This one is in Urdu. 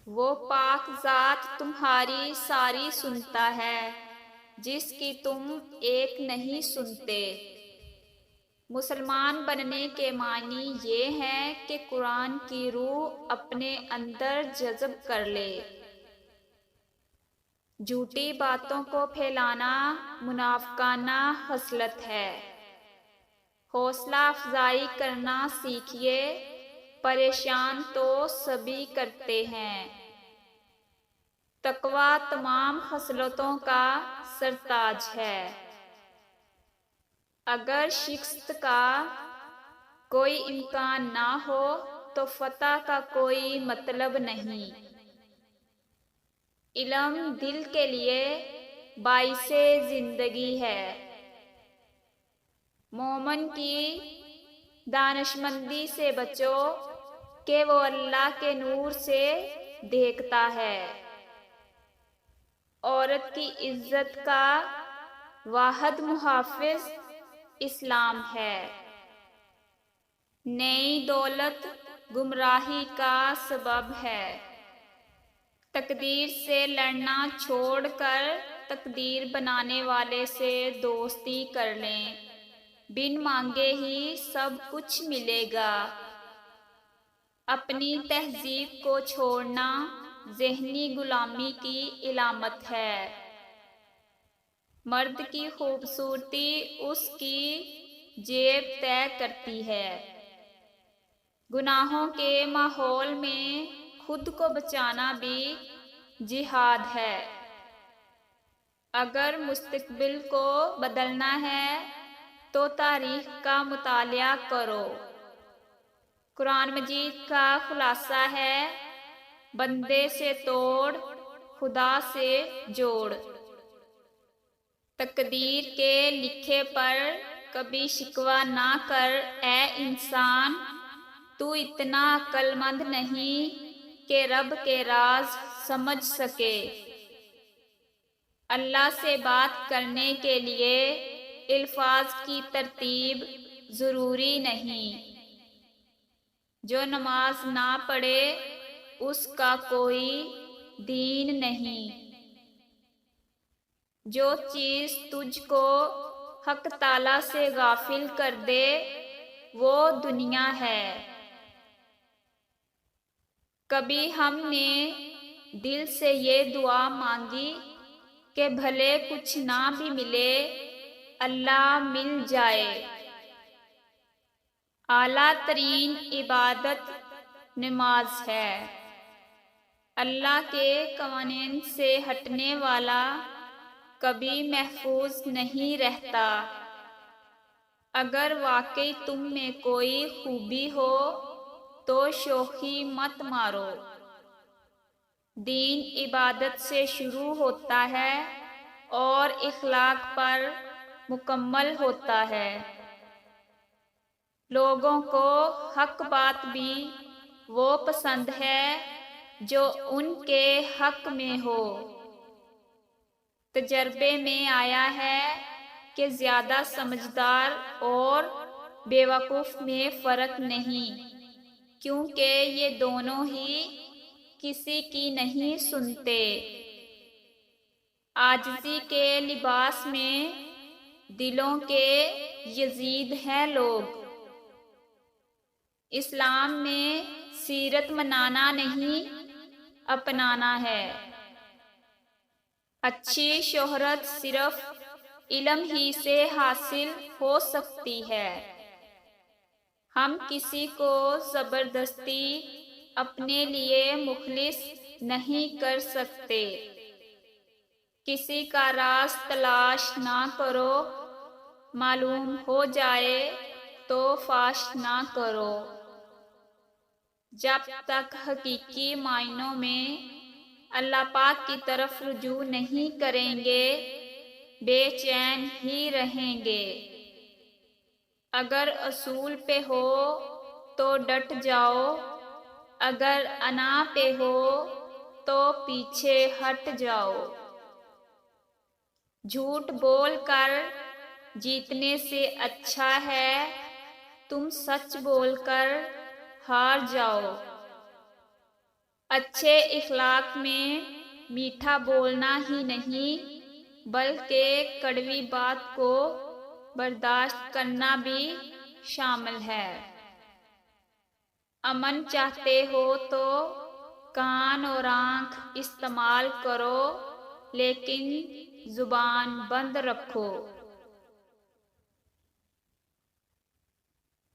وہ پاک ذات تمہاری ساری سنتا ہے جس کی تم ایک نہیں سنتے۔ مسلمان بننے کے معنی یہ ہے کہ قرآن کی روح اپنے اندر جذب کر لے۔ جھوٹی باتوں کو پھیلانا منافقانہ خصلت ہے۔ حوصلہ افزائی کرنا سیکھیے، پریشان تو سبھی کرتے ہیں۔ تقویٰ تمام خصلتوں کا سرتاج ہے۔ اگر شکست کا کوئی امکان نہ ہو تو فتح کا کوئی مطلب نہیں۔ علم دل کے لیے باعث زندگی ہے۔ مومن کی دانشمندی سے بچو کہ وہ اللہ کے نور سے دیکھتا ہے۔ عورت کی عزت کا واحد محافظ اسلام ہے۔ نئی دولت گمراہی کا سبب ہے۔ تقدیر سے لڑنا چھوڑ کر تقدیر بنانے والے سے دوستی کر لیں، بن مانگے ہی سب کچھ ملے گا۔ اپنی تہذیب کو چھوڑنا ذہنی غلامی کی علامت ہے۔ مرد کی خوبصورتی اس کی جیب طے کرتی ہے۔ گناہوں کے ماحول میں خود کو بچانا بھی جہاد ہے۔ اگر مستقبل کو بدلنا ہے تو تاریخ کا مطالعہ کرو۔ قرآن مجید کا خلاصہ ہے، بندے سے توڑ، خدا سے جوڑ۔ تقدیر کے لکھے پر کبھی شکوہ نہ کر اے انسان، تو اتنا عقل مند نہیں کہ رب کے راز سمجھ سکے۔ اللہ سے بات کرنے کے لیے الفاظ کی ترتیب ضروری نہیں۔ جو نماز نہ پڑھے اس کا کوئی دین نہیں۔ جو چیز تجھ کو حق تعالیٰ سے غافل کر دے وہ دنیا ہے۔ کبھی ہم نے دل سے یہ دعا مانگی کہ بھلے کچھ نہ بھی ملے اللہ مل جائے۔ اعلیٰ ترین عبادت نماز ہے۔ اللہ کے قوانین سے ہٹنے والا کبھی محفوظ نہیں رہتا۔ اگر واقعی تم میں کوئی خوبی ہو تو شوخی مت مارو۔ دین عبادت سے شروع ہوتا ہے اور اخلاق پر مکمل ہوتا ہے۔ لوگوں کو حق بات بھی وہ پسند ہے جو ان کے حق میں ہو۔ تجربے میں آیا ہے کہ زیادہ سمجھدار اور بیوقوف میں فرق نہیں، کیونکہ یہ دونوں ہی کسی کی نہیں سنتے۔ عاجزی کے لباس میں دلوں کے یزید ہیں لوگ۔ اسلام میں سیرت منانا نہیں اپنانا ہے۔ اچھی شہرت صرف علم ہی سے حاصل ہو سکتی ہے۔ ہم کسی کو زبردستی اپنے لیے مخلص نہیں کر سکتے۔ کسی کا راز تلاش نہ کرو، معلوم ہو جائے تو فاش نہ کرو۔ جب تک حقیقی معنوں میں اللہ پاک کی طرف رجوع نہیں کریں گے بے چین ہی رہیں گے۔ اگر اصول پہ ہو تو ڈٹ جاؤ، اگر انا پہ ہو تو پیچھے ہٹ جاؤ۔ جھوٹ بول کر جیتنے سے اچھا ہے تم سچ بول کر ہار جاؤ۔ اچھے اخلاق میں میٹھا بولنا ہی نہیں بلکہ کڑوی بات کو برداشت کرنا بھی شامل ہے۔ امن چاہتے ہو تو کان اور آنکھ استعمال کرو لیکن زبان بند رکھو۔